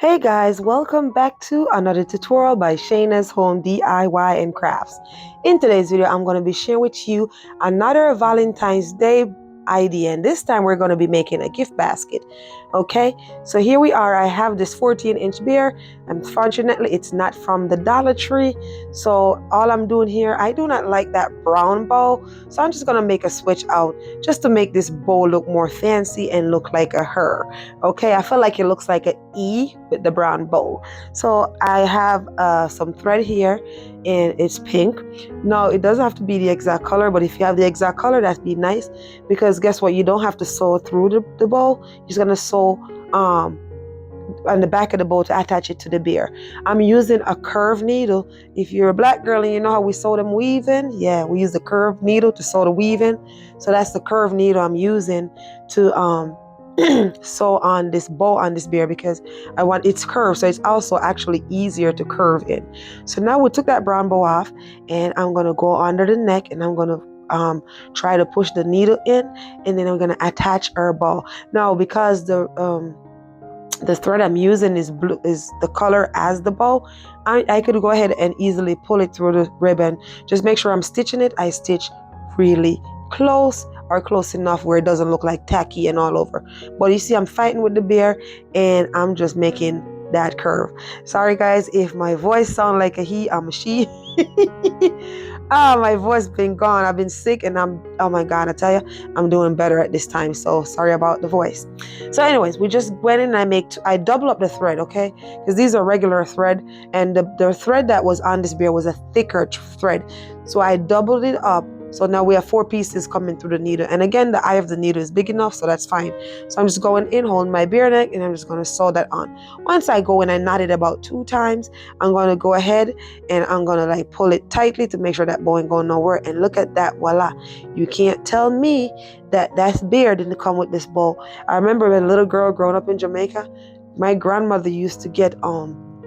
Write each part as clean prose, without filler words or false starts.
Hey guys, welcome back to another tutorial by Shayna's Home DIY and Crafts. In today's video, I'm going to be sharing with you another Valentine's Day idea, and this time we're going to be making a gift basket. Okay, so here we are. I have this 14-inch beer. Unfortunately, it's not from the Dollar Tree, so all I'm doing here, I do not like that brown bow, so I'm just going to make a switch out just to make this bow look more fancy and look like a her. Okay, I feel like it looks like an E with the brown bow. So I have some thread here and it's pink. Now it doesn't have to be the exact color, but if you have the exact color, that'd be nice, because guess what, you don't have to sew through the bow. You're just gonna sew on the back of the bow to attach it to the beer. I'm using a curved needle. If you're a black girl and you know how we sew them weaving, yeah, we use the curved needle to sew the weaving. So that's the curved needle I'm using to sew on this bow on this beer, because I want it's curved, so it's also actually easier to curve in. So now we took that brown bow off, and I'm gonna go under the neck, and I'm gonna try to push the needle in, and then I'm gonna attach our bow. Now because the thread I'm using is blue, is the color as the bow, I could go ahead and easily pull it through the ribbon. Just make sure I'm stitching it. I stitch really close, or close enough where it doesn't look like tacky and all over. But you see, I'm fighting with the bear, and I'm just making that curve. Sorry guys if my voice sound like a he, I'm a she. My voice been gone. I've been sick, and oh my god, I tell you, I'm doing better at this time, so sorry about the voice. So anyways, we just went in and I double up the thread, okay, because these are regular thread, and the thread that was on this beer was a thicker thread, so I doubled it up. So now we have 4 pieces coming through the needle, and again, the eye of the needle is big enough, so that's fine. So I'm just going in, holding my beer neck, and I'm just going to sew that on. Once I go in, I knot it about 2 times. I'm going to go ahead and I'm going to like pull it tightly to make sure that bow ain't going nowhere. And look at that, voila. You can't tell me that beer didn't come with this bow. I remember as a little girl growing up in Jamaica, my grandmother used to get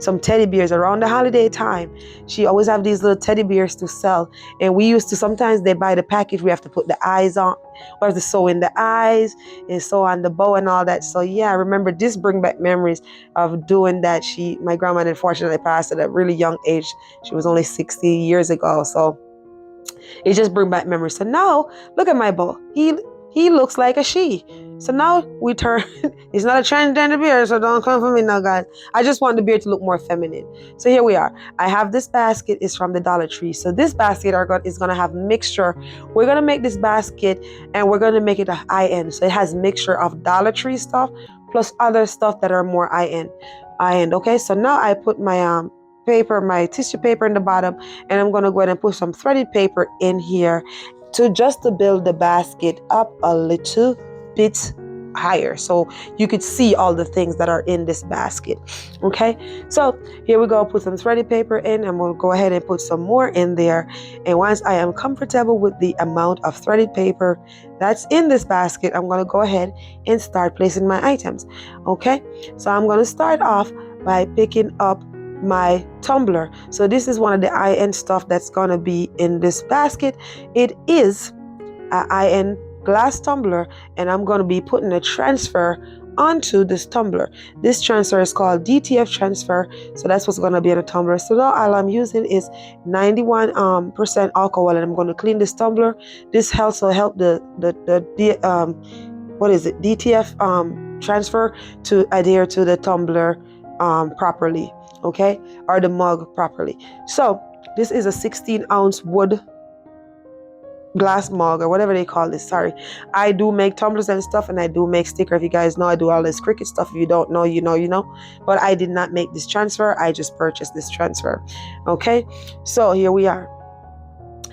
some teddy bears around the holiday time. She always have these little teddy bears to sell, and we used to, sometimes they buy the package, we have to put the eyes on, we have to sew in the eyes and sew on the bow and all that. So yeah, I remember this bring back memories of doing that. My grandma unfortunately passed at a really young age. She was only 60 years ago, so it just bring back memories. So now look at my bow, he looks like a she. So now we turn, it's not a transgender beard, so don't come for me now, guys. I just want the beard to look more feminine. So here we are. I have this basket, it's from the Dollar Tree. So this basket is going to have mixture. We're going to make this basket, and we're going to make it a high-end. So it has mixture of Dollar Tree stuff plus other stuff that are more high-end. Okay, so now I put my my tissue paper in the bottom, and I'm going to go ahead and put some threaded paper in here to build the basket up a little bit higher, so you could see all the things that are in this basket. Okay, so here we go. Put some threaded paper in, and we'll go ahead and put some more in there. And once I am comfortable with the amount of threaded paper that's in this basket, I'm going to go ahead and start placing my items. Okay, so I'm going to start off by picking up my tumbler. So this is one of the high-end stuff that's gonna be in this basket. It is a high-end glass tumbler, and I'm gonna be putting a transfer onto this tumbler. This transfer is called DTF transfer, so that's what's gonna be in a tumbler. So now all I'm using is 91% alcohol, and I'm gonna clean this tumbler. This also help the what is it, DTF transfer to adhere to the tumbler properly, okay, or the mug properly. So this is a 16-ounce wood glass mug, or whatever they call this. Sorry, I do make tumblers and stuff, and I do make sticker. If you guys know, I do all this Cricut stuff. If you don't know, you know, but I did not make this transfer. I just purchased this transfer. Okay, so here we are.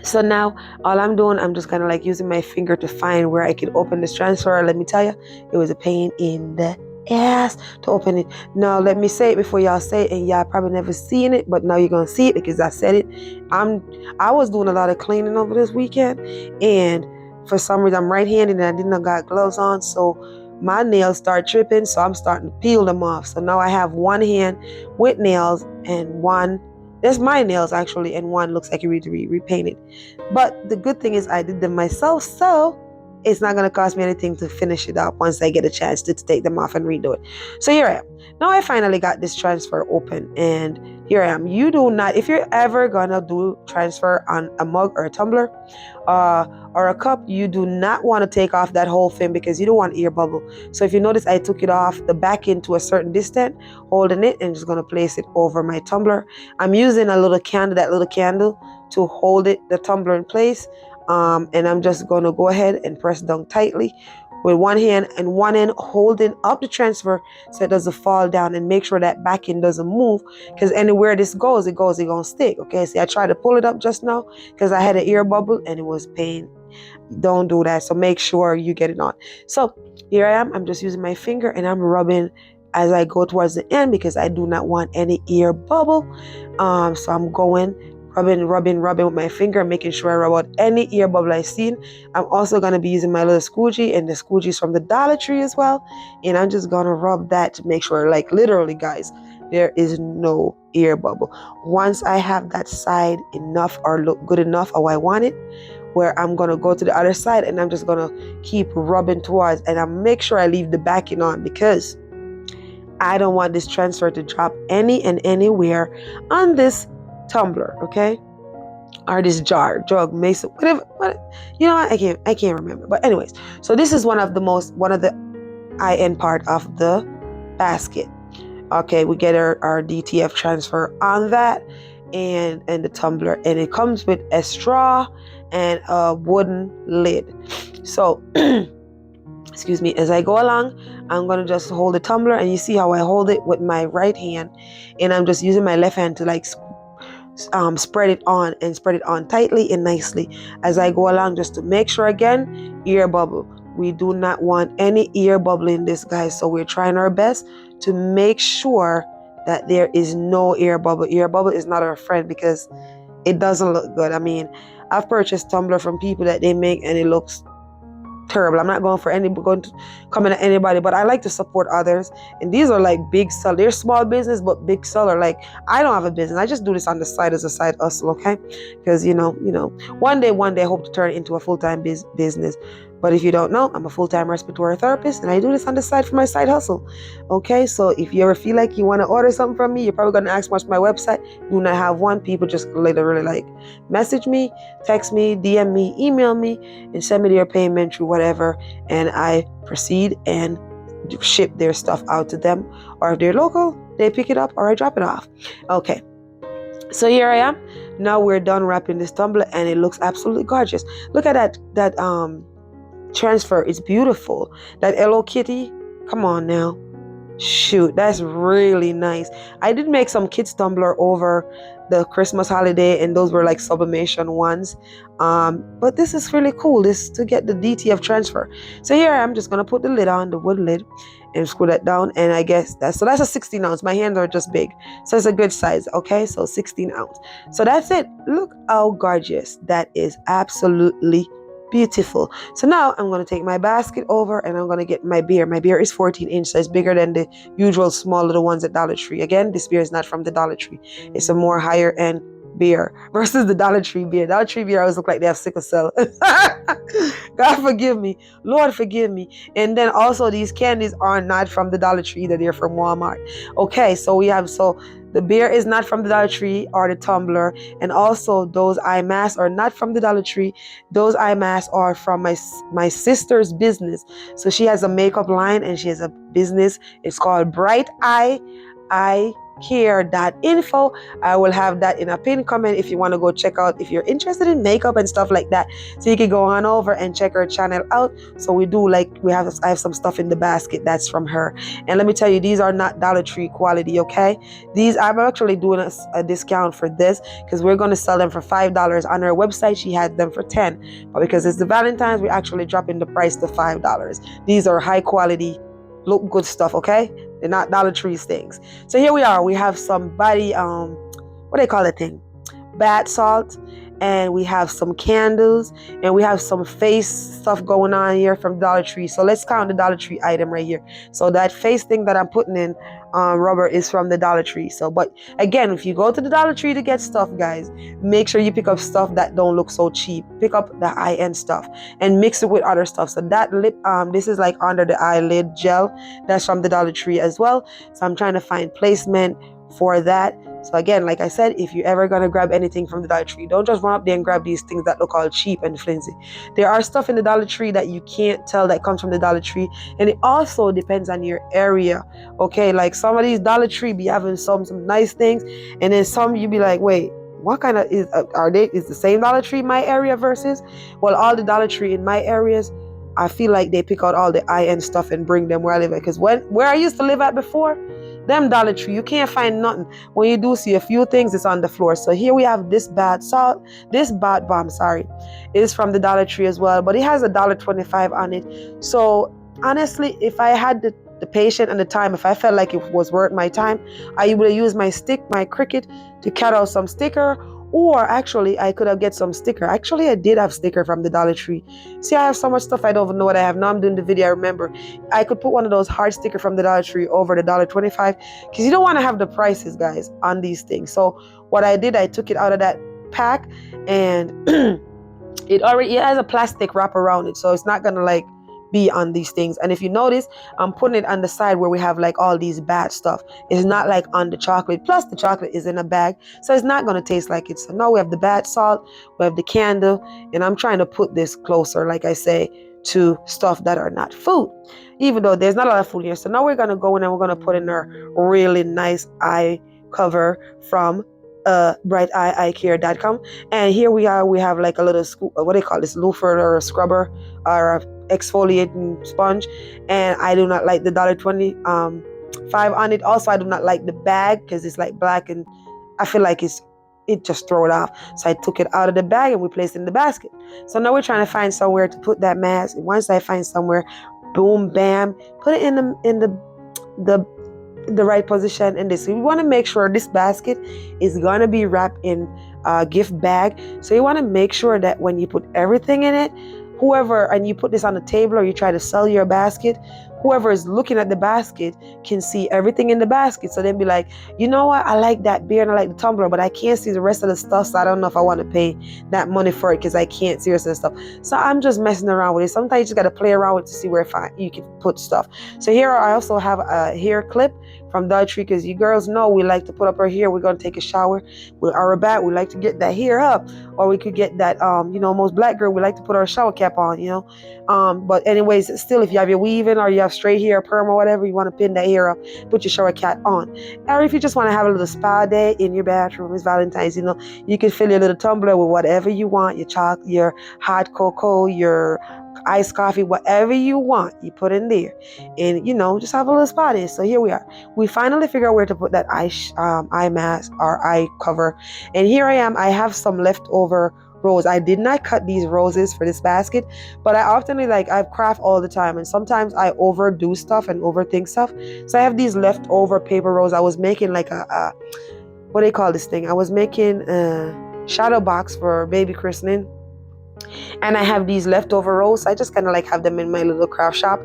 So now all I'm doing, I'm just kind of like using my finger to find where I can open this transfer. Let me tell you, it was a pain in the ass to open it. Now let me say it before y'all say it, and y'all probably never seen it, but now you're gonna see it because I said it. I was doing a lot of cleaning over this weekend, and for some reason I'm right-handed and I didn't got gloves on, so my nails start tripping, so I'm starting to peel them off. So now I have one hand with nails, and one, that's my nails actually, and one looks like it needs to be repainted. But the good thing is I did them myself, so it's not going to cost me anything to finish it up once I get a chance to take them off and redo it. So here I am. Now I finally got this transfer open, and here I am. You do not, if you're ever gonna do transfer on a mug or a tumbler or a cup, you do not want to take off that whole thing because you don't want air bubble. So if you notice, I took it off the back end to a certain distance, holding it, and just gonna place it over my tumbler. I'm using a little candle, that little candle, to hold it, the tumbler, in place. And I'm just gonna go ahead and press down tightly with one hand, and one end holding up the transfer so it doesn't fall down, and make sure that back end doesn't move, because anywhere this goes, it's gonna stick. Okay, see, I tried to pull it up just now because I had an air bubble and it was pain. Don't do that. So make sure you get it on. So here I am. I'm just using my finger and I'm rubbing as I go towards the end because I do not want any air bubble. So I'm going rubbing with my finger, making sure I rub out any air bubble I seen. I'm also going to be using my little squeegee, and the squeegee is from the Dollar Tree as well. And I'm just going to rub that to make sure, like literally guys, there is no air bubble. Once I have that side enough or look good enough how I want it, where I'm going to go to the other side and I'm just going to keep rubbing towards, and I make sure I leave the backing on because I don't want this transfer to drop any and anywhere on this tumbler, okay, or this jug, mason, whatever. You know what? I can't remember. But anyways, so this is one of the high-end part of the basket. Okay, we get our DTF transfer on that, and the tumbler, and it comes with a straw and a wooden lid. So excuse me, as I go along, I'm going to just hold the tumbler, and you see how I hold it with my right hand, and I'm just using my left hand to like spread it on tightly and nicely as I go along, just to make sure, again, air bubble. We do not want any air bubble in this, guys, so we're trying our best to make sure that there is no air bubble. Air bubble is not our friend because it doesn't look good. I mean, I've purchased tumbler from people that they make and it looks terrible. I'm not going to comment at anybody, but I like to support others, and these are like big seller. They're small business but big seller. Like, I don't have a business, I just do this on the side as a side hustle, okay? Because you know one day I hope to turn it into a full-time business. But if you don't know, I'm a full-time respiratory therapist, and I do this on the side for my side hustle. Okay, so if you ever feel like you want to order something from me, you're probably going to ask what's my website. Do not have one. People just literally like message me, text me, DM me, email me, and send me their payment through whatever, and I proceed and ship their stuff out to them. Or if they're local, they pick it up or I drop it off. Okay, so here I am. Now we're done wrapping this tumbler, and it looks absolutely gorgeous. Look at that transfer. It's beautiful. That Hello Kitty, come on now, shoot, that's really nice. I did make some kids tumbler over the Christmas holiday, and those were like sublimation ones, but this is really cool, this to get the DTF transfer. So here I'm just gonna put the lid on, the wood lid, and screw that down, and I guess that's a 16 ounce. My hands are just big, so it's a good size. Okay, so 16 ounce. So that's it. Look how gorgeous that is. Absolutely beautiful. So now I'm going to take my basket over, and I'm going to get my beer. My beer is 14 inch, so it's bigger than the usual small little ones at Dollar Tree. Again, this beer is not from the Dollar Tree. It's a more higher end beer versus the Dollar Tree beer. Dollar Tree beer always look like they have sickle cell. God forgive me. Lord forgive me. And then also, these candies are not from the Dollar Tree either. They're from Walmart. Okay, so the beer is not from the Dollar Tree or the tumbler, and also those eye masks are not from the Dollar Tree. Those eye masks are from my sister's business. So she has a makeup line and she has a business. It's called Bright Eye care.info. I will have that in a pinned comment if you want to go check out, if you're interested in makeup and stuff like that. So you can go on over and check her channel out. So I have some stuff in the basket that's from her. And let me tell you, these are not Dollar Tree quality, okay? I'm actually doing a discount for this because we're going to sell them for $5. On her website, she had them for $10. But because it's the Valentines, we're actually dropping the price to $5. These are high quality, look good stuff, okay? They're not Dollar Tree things. So here we are. We have some body, what do they call that thing? Bath salt. And we have some candles. And we have some face stuff going on here from Dollar Tree. So let's count the Dollar Tree item right here. So that face thing that I'm putting in, rubber is from the Dollar Tree. So, but again, if you go to the Dollar Tree to get stuff, guys, make sure you pick up stuff that don't look so cheap. Pick up the high-end stuff and mix it with other stuff. So that lip, this is like under the eyelid gel. That's from the Dollar Tree as well. So I'm trying to find placement for that. So again, like I said, if you're ever gonna grab anything from the Dollar Tree, don't just run up there and grab these things that look all cheap and flimsy. There are stuff in the Dollar Tree that you can't tell that comes from the Dollar Tree, and it also depends on your area. Okay, like some of these Dollar Tree be having some nice things, and then some you be like, wait, what kind of is the same Dollar Tree in my area versus? Well, all the Dollar Tree in my areas, I feel like they pick out all the high-end stuff and bring them where I live at. Because where I used to live at before, them Dollar Tree, you can't find nothing. When you do see a few things, it's on the floor. So here we have this bath salt. This bath bomb, is from the Dollar Tree as well, but it has $1.25 on it. So honestly, if I had the patience and the time, if I felt like it was worth my time, I would use my Cricut to cut out some sticker. Or actually, I could have get some sticker. Actually, I did have sticker from the Dollar Tree. See, I have so much stuff I don't even know what I have. Now I'm doing the video. I remember I could put one of those hard sticker from the Dollar Tree over the $1.25 because you don't want to have the prices, guys, on these things. So what I did, I took it out of that pack, and it has a plastic wrap around it, so it's not gonna like be on these things. And if you notice, I'm putting it on the side where we have like all these bad stuff. It's not like on the chocolate. Plus the chocolate is in a bag, so it's not going to taste like it. So now we have the bath salt, we have the candle, and I'm trying to put this closer, like I say, to stuff that are not food, even though there's not a lot of food here. So now we're going to go in and we're going to put in our really nice eye cover from brighteyecare.com. And here we have like a little what do they call this, loofah or a scrubber or a exfoliating sponge, and I do not like the $1.25 on it. Also, I do not like the bag because it's like black, and I feel like it just throw it off. So I took it out of the bag and we placed it in the basket. So now we're trying to find somewhere to put that mask. And once I find somewhere, boom, bam, put it in the right position. And this, we want to make sure this basket is going to be wrapped in a gift bag. So you want to make sure that when you put everything in it, and you put this on the table or you try to sell your basket, whoever is looking at the basket can see everything in the basket. So they'll be like, you know what, I like that beer and I like the tumbler, but I can't see the rest of the stuff, so I don't know if I want to pay that money for it because I can't see the rest of the stuff. So I'm just messing around with it. Sometimes you just got to play around with it to see where you can put stuff. So here I also have a hair clip from Dollar Tree, because you girls know we like to put up our hair. We're going to take a shower with our bath. We like to get that hair up, or we could get that, most black girl, we like to put our shower cap on, but anyways, still, if you have your weaving or you have straight hair, perm or whatever, you want to pin that hair up, put your shower cap on. Or if you just want to have a little spa day in your bathroom, it's Valentine's, you can fill your little tumbler with whatever you want, your chocolate, your hot cocoa, your iced coffee, whatever you want, you put in there, and just have a little spa day. So here we are. We finally figure out where to put that eye mask or eye cover, and here I am. I have some leftover rose. I did not cut these roses for this basket, but I often I craft all the time, and sometimes I overdo stuff and overthink stuff. So I have these leftover paper rose. I was making like a what do you call this thing? I was making a shadow box for baby christening, and I have these leftover rolls. So I just kind of have them in my little craft shop,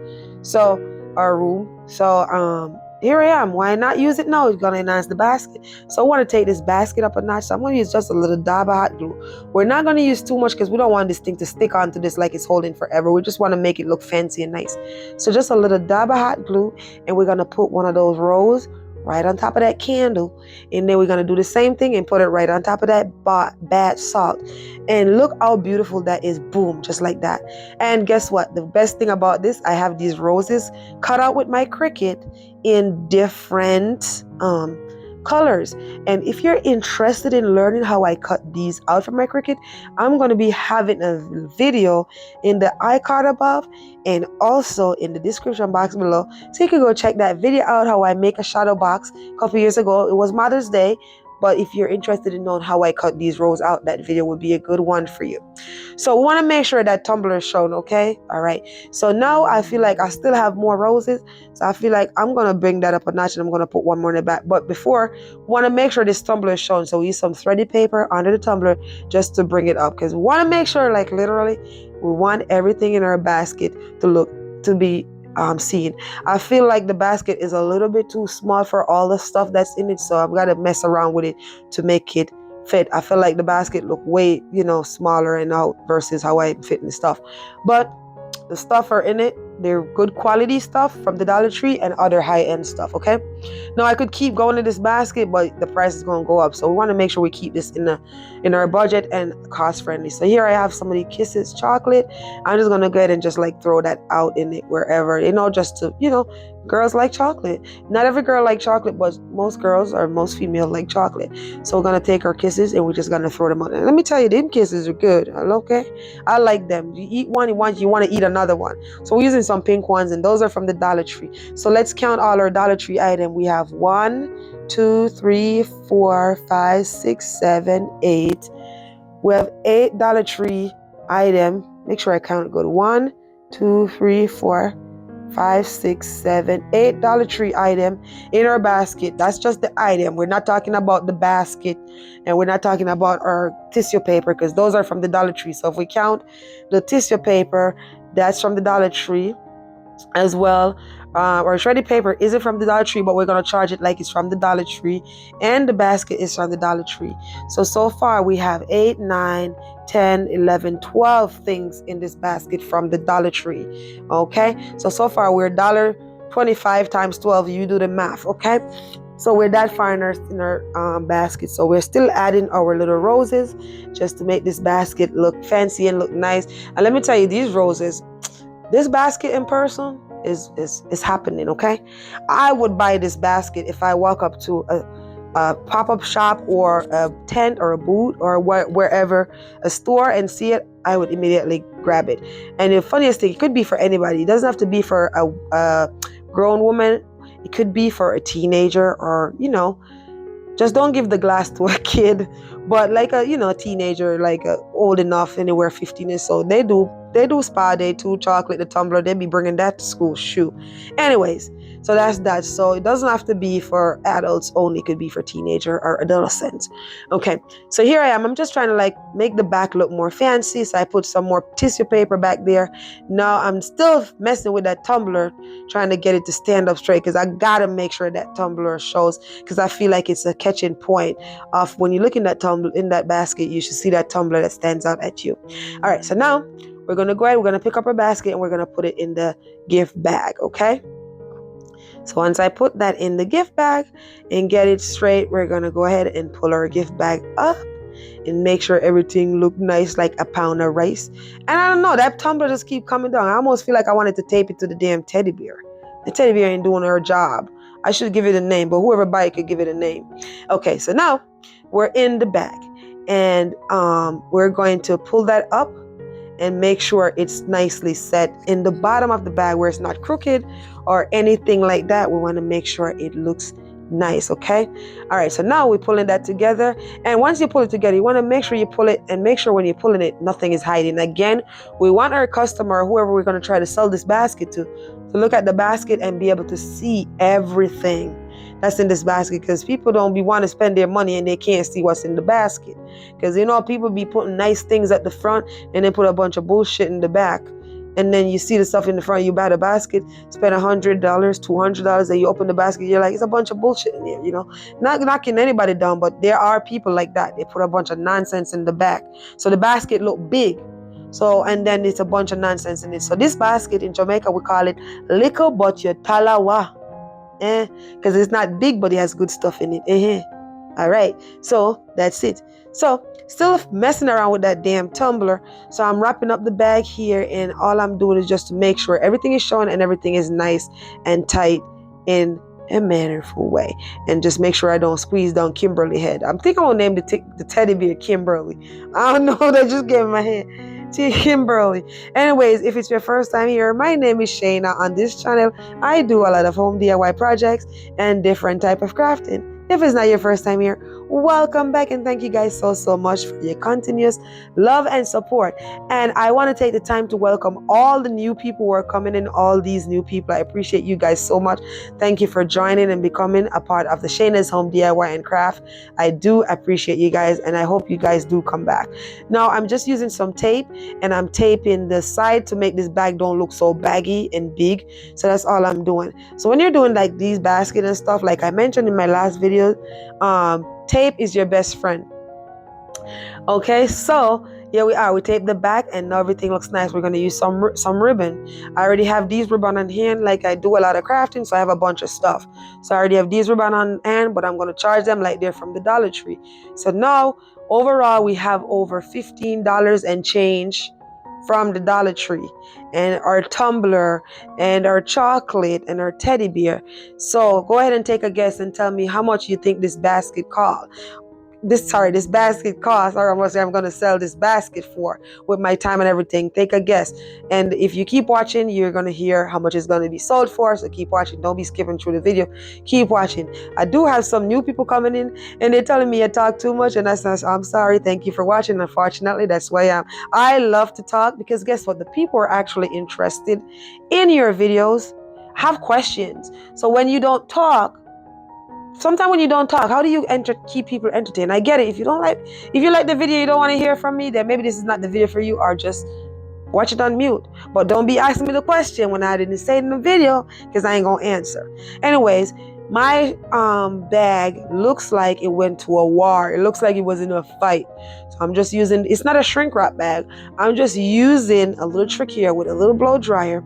or room. So here I am. Why not use it now? It's gonna enhance the basket. So I want to take this basket up a notch. So I'm gonna use just a little dab of hot glue. We're not gonna use too much because we don't want this thing to stick onto this like it's holding forever. We just want to make it look fancy and nice. So just a little dab of hot glue, and we're gonna put one of those rolls right on top of that candle, and then we're going to do the same thing and put it right on top of that bath salt, and look how beautiful that is. Boom, just like that. And guess what, the best thing about this, I have these roses cut out with my Cricut in different colors. And if you're interested in learning how I cut these out from my Cricut, I'm going to be having a video in the icon above and also in the description box below, so you can go check that video out, how I make a shadow box a couple years ago. It was Mother's Day, but if you're interested in knowing how I cut these rows out, that video would be a good one for you. So we want to make sure that tumbler is shown, okay? All right. So now I feel like I still have more roses. So I feel like I'm going to bring that up a notch, and I'm going to put one more in the back. But before, we want to make sure this tumbler is shown. So we use some threaded paper under the tumbler just to bring it up, because we want to make sure, literally, we want everything in our basket to be seeing. I feel like the basket is a little bit too small for all the stuff that's in it, so I've got to mess around with it to make it fit. I feel like the basket look way, smaller and out versus how I'm fitting the stuff. But the stuff are in it. They're good quality stuff from the Dollar Tree and other high-end stuff, okay? Now I could keep going to this basket, but the price is going to go up. So we want to make sure we keep this in our budget and cost friendly. So here I have some of the Kisses chocolate. I'm just going to go ahead and just like throw that out in it wherever, just to, girls like chocolate. Not every girl like chocolate, but most girls or most females like chocolate. So we're going to take our Kisses and we're just going to throw them out. And let me tell you, them Kisses are good, okay? I like them. You eat one, you want to eat another one. So we're using some pink ones, and those are from the Dollar Tree. So let's count all our Dollar Tree items. We have 1, 2, 3, 4, 5, 6, 7, 8. We have 8 Dollar Tree items. Make sure I count it good. 1, 2, 3, 4, 5, 6, 7, 8 Dollar Tree item in our basket. That's just the item. We're not talking about the basket, and we're not talking about our tissue paper, because those are from the Dollar Tree. So if we count the tissue paper, that's from the Dollar Tree as well. Our shredded paper isn't from the Dollar Tree, but we're going to charge it like it's from the Dollar Tree, and the basket is from the Dollar Tree. So far we have 8, 9, 10, 11, 12 things in this basket from the Dollar Tree. Okay, so far we're $1.25 times 12. You do the math, okay? So we're that far in our basket. So we're still adding our little roses just to make this basket look fancy and look nice. And let me tell you, these roses, this basket in person is happening, okay? I would buy this basket if I walk up to a pop-up shop or a tent or a booth or wherever, a store, and see it. I would immediately grab it. And the funniest thing, it could be for anybody. It doesn't have to be for a grown woman. It could be for a teenager, or just don't give the glass to a kid, but like a teenager, like old enough, anywhere 15 or so. They do spa day too, chocolate, the tumbler. They be bringing that to school. Shoot. Anyways, so that's that. So it doesn't have to be for adults only. It could be for teenager or adolescents. Okay, so here I am. I'm just trying to like make the back look more fancy. So I put some more tissue paper back there. Now I'm still messing with that tumbler, trying to get it to stand up straight, because I gotta make sure that tumbler shows, because I feel like it's a catching point of when you look in that tumbler, in that basket, you should see that tumbler that stands out at you. All right, so now we're gonna go ahead, we're gonna pick up our basket and we're gonna put it in the gift bag, okay? So once I put that in the gift bag and get it straight, we're gonna go ahead and pull our gift bag up and make sure everything look nice, like a pound of rice. And I don't know, that tumbler just keep coming down. I almost feel like I wanted to tape it to the damn teddy bear. The teddy bear ain't doing her job. I should give it a name, but whoever buy it could give it a name. Okay, so now we're in the bag, and we're going to pull that up and make sure it's nicely set in the bottom of the bag where it's not crooked or anything like that. We want to make sure it looks nice, okay? All right, so now we're pulling that together. And once you pull it together, you want to make sure you pull it, and make sure when you're pulling it, nothing is hiding. Again, we want our customer, whoever we're going to try to sell this basket to look at the basket and be able to see everything that's in this basket, because people don't want to spend their money and they can't see what's in the basket. Because people be putting nice things at the front and then put a bunch of bullshit in the back, and then you see the stuff in the front. You buy the basket, spend $100, $200, and you open the basket, you're like, it's a bunch of bullshit in here. Not knocking anybody down, but there are people like that. They put a bunch of nonsense in the back, so the basket look big. So, and then it's a bunch of nonsense in it. So this basket in Jamaica, we call it little but your talawa. Because it's not big, but it has good stuff in it. All right, so that's it. So still messing around with that damn tumbler. So I'm wrapping up the bag here, and all I'm doing is just to make sure everything is showing and everything is nice and tight in a mannerful way, and just make sure I don't squeeze down Kimberly head. I'm thinking I'm gonna name the teddy bear Kimberly. I don't know, that just gave my head to Kimberly. Anyways, if it's your first time here, my name is Shayna. On this channel, I do a lot of home DIY projects and different type of crafting. If it's not your first time here, welcome back, and thank you guys so much for your continuous love and support. And I want to take the time to welcome all the new people who are coming in, all these new people. I appreciate you guys so much. Thank you for joining and becoming a part of the Shayna's Home DIY and Craft. I do appreciate you guys, and I hope you guys do come back. Now I'm just using some tape, and I'm taping the side to make this bag don't look so baggy and big. So that's all I'm doing. So when you're doing like these baskets and stuff, like I mentioned in my last video, tape is your best friend. Okay, so here we are. We tape the back, and now everything looks nice. We're going to use some ribbon. I already have these ribbon on hand, like I do a lot of crafting, so I have a bunch of stuff. So I already have these ribbon on hand, but I'm going to charge them like they're from the Dollar Tree. So now overall we have over $15 and change from the Dollar Tree, and our tumbler and our chocolate and our teddy bear. So go ahead and take a guess and tell me how much you think this basket cost. This basket costs, or I'm going to sell this basket for with my time and everything. Take a guess. And if you keep watching, you're going to hear how much it's going to be sold for. So keep watching. Don't be skipping through the video. Keep watching. I do have some new people coming in, and they're telling me I talk too much, and I'm sorry. Thank you for watching. Unfortunately, that's why I love to talk, because guess what? The people are actually interested in your videos, have questions. So when you don't talk, sometimes when you don't talk, how do you keep people entertained? I get it. If you like the video, you don't want to hear from me, then maybe this is not the video for you, or just watch it on mute. But don't be asking me the question when I didn't say it in the video, because I ain't gonna answer. Anyways, my bag looks like it went to a war. It looks like it was in a fight. So I'm just using, it's not a shrink wrap bag. I'm just using a little trick here with a little blow dryer,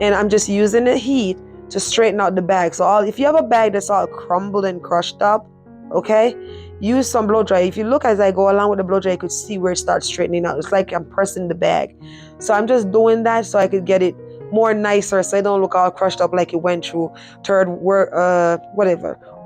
and I'm just using the heat to straighten out the bag. So if you have a bag that's all crumbled and crushed up, okay, use some blow dry. If you look as I go along with the blow dry, you could see where it starts straightening out. It's like I'm pressing the bag. So I'm just doing that so I could get it more nicer, so it don't look all crushed up like it went through World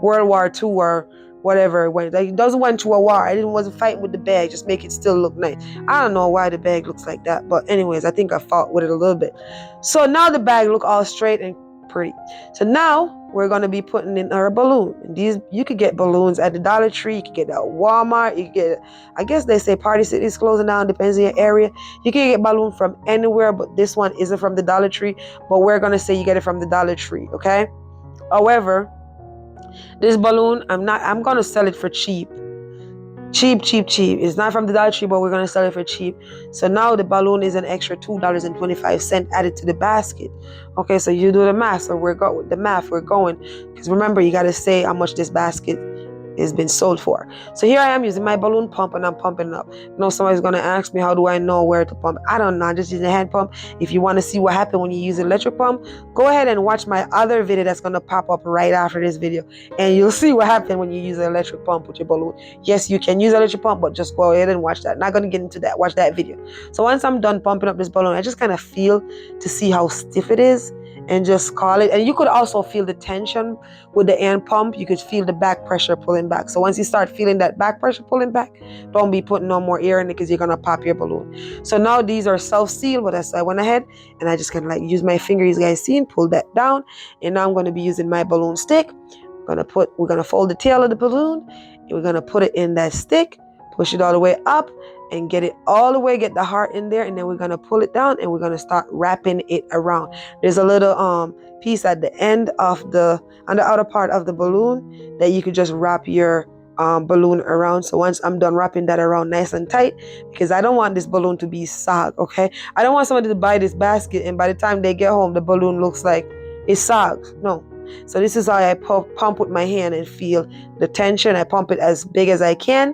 War II or whatever it went. Like, it doesn't went to a war. I wasn't fighting with the bag. Just make it still look nice. I don't know why the bag looks like that, but anyways, I think I fought with it a little bit. So now the bag look all straight and pretty. So now we're going to be putting in our balloon. And these, you could get balloons at the Dollar Tree, you could get at Walmart, you could get, I guess they say Party City is closing down, depends on your area. You can get balloon from anywhere, but this one isn't from the Dollar Tree, but we're going to say you get it from the Dollar Tree, okay? However, this balloon, I'm going to sell it for cheap. Cheap. It's not from the Dollar Tree, but we're going to sell it for cheap. So now the balloon is an extra $2.25 added to the basket. Okay, so you do the math. So we're going with the math. We're going, because remember, you got to say how much this basket has been sold for. So here I am using my balloon pump, and I'm pumping up. Now somebody's going to ask me, how do I know where to pump? I don't know. I'm just using a hand pump. If you want to see what happened when you use an electric pump, go ahead and watch my other video that's going to pop up right after this video, and you'll see what happened when you use an electric pump with your balloon. Yes, you can use an electric pump, but just go ahead and watch that. Not going to get into that. Watch that video. So once I'm done pumping up this balloon, I just kind of feel to see how stiff it is, and just call it. And you could also feel the tension with the hand pump. You could feel the back pressure pulling back. So once you start feeling that back pressure pulling back, don't be putting no more air in it, because you're gonna pop your balloon. So now these are self-sealed, but I went ahead and I just kind of like use my finger, you guys see, and pull that down. And now I'm going to be using my balloon stick. We're gonna fold the tail of the balloon, and we're gonna put it in that stick, push it all the way up, and get it all the way, get the heart in there, and then we're gonna pull it down, and we're gonna start wrapping it around. There's a little piece at the end of on the outer part of the balloon that you could just wrap your balloon around. So once I'm done wrapping that around nice and tight, because I don't want this balloon to be sogged, okay? I don't want somebody to buy this basket and by the time they get home the balloon looks like it's sogged. No. So this is how I pump with my hand and feel the tension. I pump it as big as I can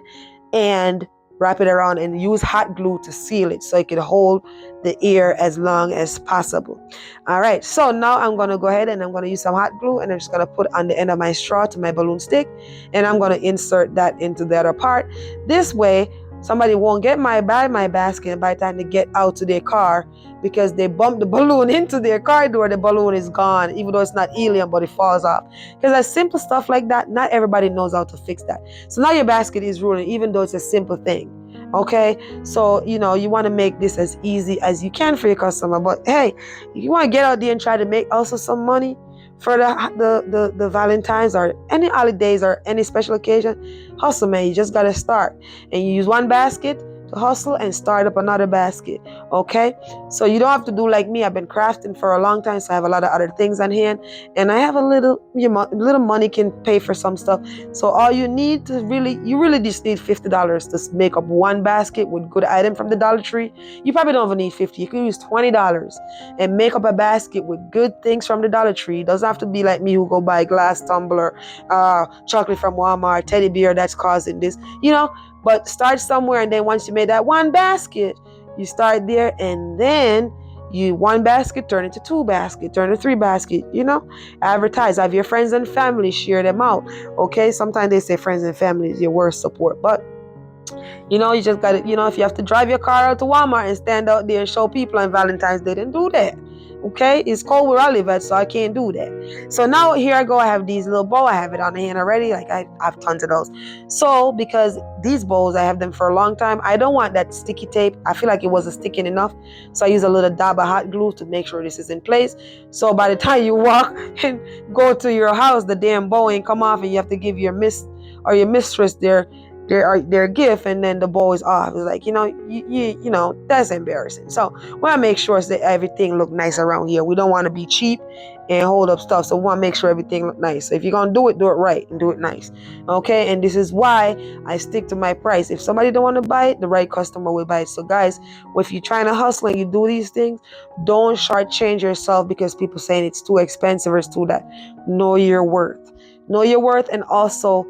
and wrap it around, and use hot glue to seal it so it can hold the air as long as possible. All right, so now I'm going to go ahead and I'm going to use some hot glue, and I'm just going to put on the end of my straw to my balloon stick, and I'm going to insert that into the other part. This way somebody won't get my basket by the time they get out to their car, because they bump the balloon into their car door, the balloon is gone, even though it's not helium, but it falls off. Because that simple stuff like that, not everybody knows how to fix that. So now your basket is ruined, even though it's a simple thing. Okay, so you want to make this as easy as you can for your customer. But hey, if you want to get out there and try to make also some money for the Valentines or any holidays or any special occasion, hustle, man. You just gotta start, and you use one basket to hustle and start up another basket. Okay, so you don't have to do like me. I've been crafting for a long time, so I have a lot of other things on hand, and I have a little money can pay for some stuff. So all you need to you really just need $50 to make up one basket with good item from the Dollar Tree. You probably don't even need 50. You can use $20 and make up a basket with good things from the Dollar Tree. It doesn't have to be like me who go buy glass tumbler, chocolate from Walmart, teddy bear that's causing this, but start somewhere, and then once you made that one basket, you start there, and then you one basket turn into two basket, turn to three basket, advertise, have your friends and family share them out. Okay, sometimes they say friends and family is your worst support, but you just got to, if you have to drive your car out to Walmart and stand out there and show people on Valentine's Day, then do that. Okay, it's cold where I live at, so I can't do that. So now here I go. I have these little bows. I have it on the hand already. Like I have tons of those. So because these bows, I have them for a long time. I don't want that sticky tape. I feel like it wasn't sticking enough. So I use a little dab of hot glue to make sure this is in place. So by the time you walk and go to your house, the damn bow ain't come off, and you have to give your mistress their gift, and then the bow is off. It's like, that's embarrassing. So we want to make sure that everything look nice around here. We don't want to be cheap and hold up stuff. So we want to make sure everything look nice. So if you're going to do it right and do it nice. Okay. And this is why I stick to my price. If somebody don't want to buy it, the right customer will buy it. So guys, if you're trying to hustle and you do these things, don't shortchange yourself because people saying it's too expensive or it's too that. Know your worth. Know your worth, and also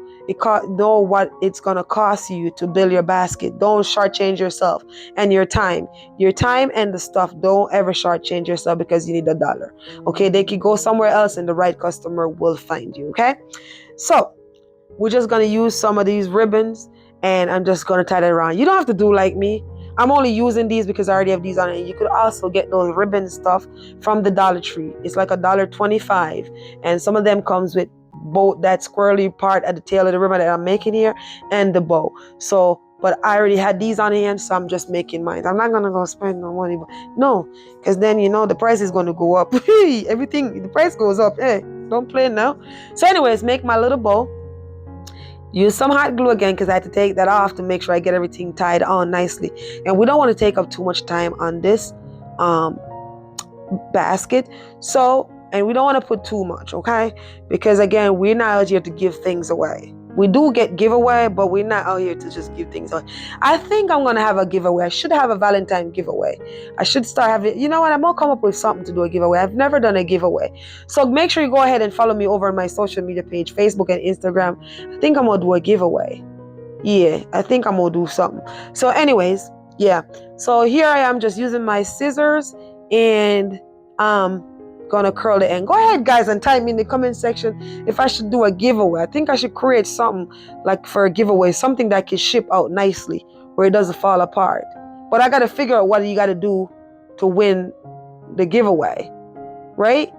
know what it's going to cost you to build your basket. Don't shortchange yourself and your time and the stuff. Don't ever shortchange yourself because you need $1. Okay, they could go somewhere else and the right customer will find you. Okay, so we're just going to use some of these ribbons, and I'm just going to tie that around. You don't have to do like me. I'm only using these because I already have these on it. You could also get those ribbon stuff from the Dollar Tree. It's like $1.25, and some of them comes with both that squirrely part at the tail of the ribbon that I'm making here and the bow. So, but I already had these on hand, so I'm just making mine. I'm not gonna go spend no money, no, because then the price is going to go up. The price goes up. Hey, don't play now. So, anyways, make my little bow. Use some hot glue again because I had to take that off to make sure I get everything tied on nicely. And we don't want to take up too much time on this basket. And we don't want to put too much, okay? Because again, we're not out here to give things away. We do get giveaway, but we're not out here to just give things away. I think I'm going to have a giveaway. I should have a Valentine giveaway. I should start having, you know what? I'm going to come up with something to do a giveaway. I've never done a giveaway. So make sure you go ahead and follow me over on my social media page, Facebook and Instagram. I think I'm going to do a giveaway. Yeah, I think I'm going to do something. So anyways, yeah. So here I am just using my scissors and gonna curl it. And go ahead guys and type me in the comment section if I should do a giveaway. I think I should create something like for a giveaway, something that can ship out nicely where it doesn't fall apart. But I gotta figure out what you gotta do to win the giveaway, right?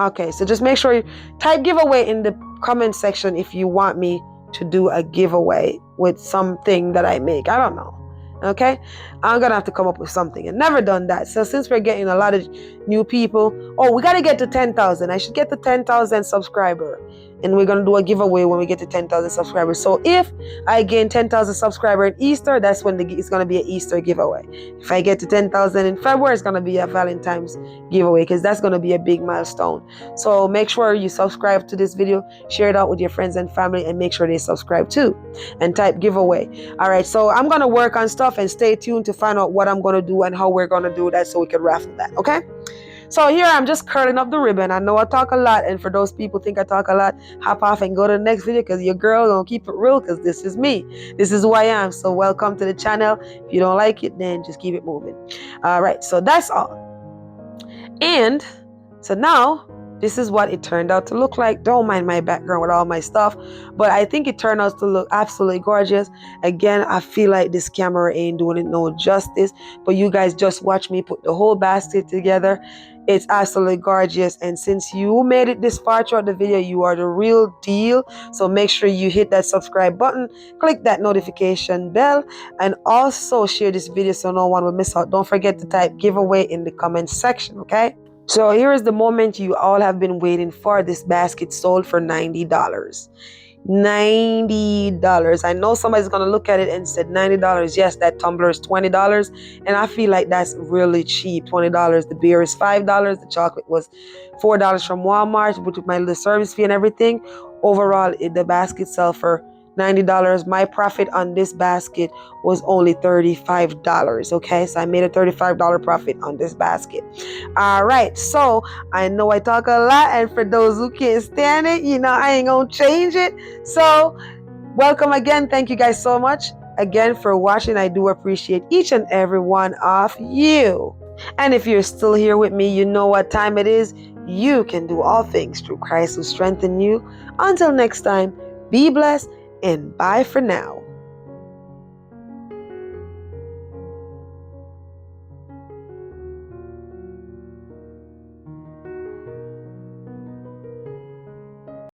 Okay, so just make sure you type giveaway in the comment section if you want me to do a giveaway with something that I make. I don't know. Okay, I'm gonna have to come up with something. I've never done that. So since we're getting a lot of new people, we gotta get to 10,000. I should get to 10,000 subscriber, and we're gonna do a giveaway when we get to 10,000 subscribers. So if I gain 10,000 subscribers in Easter, that's when it's gonna be an Easter giveaway. If I get to 10,000 in February, it's gonna be a Valentine's giveaway because that's gonna be a big milestone. So make sure you subscribe to this video, share it out with your friends and family, and make sure they subscribe too, and type giveaway. All right, so I'm gonna work on stuff, and stay tuned to find out what I'm gonna do and how we're gonna do that so we can raffle that. Okay, so here I'm just curling up the ribbon. I know I talk a lot, and for those people think I talk a lot, hop off and go to the next video because your girl gonna keep it real because this is me. This is who I am. So welcome to the channel. If you don't like it, then just keep it moving. All right, so that's all. And so now this is what it turned out to look like. Don't mind my background with all my stuff, but I think it turned out to look absolutely gorgeous. Again, I feel like this camera ain't doing it no justice, but you guys just watch me put the whole basket together. It's absolutely gorgeous. And since you made it this far throughout the video, you are the real deal. So make sure you hit that subscribe button, click that notification bell, and also share this video so no one will miss out. Don't forget to type giveaway in the comment section, okay? So here is the moment you all have been waiting for. This basket sold for $90. $90. I know somebody's gonna look at it and said $90. Yes, that tumbler is $20, and I feel like that's really cheap. $20. The beer is $5. The chocolate was $4 from Walmart, with my little service fee and everything. Overall, the basket sell for $90. My profit on this basket was only $35. Okay, so I made a $35 profit on this basket. All right, so I know I talk a lot, and for those who can't stand it, I ain't gonna change it. So welcome again. Thank you guys so much again for watching. I do appreciate each and every one of you. And if you're still here with me, you know what time it is. You can do all things through Christ who strengthens you. Until next time, be blessed and bye for now.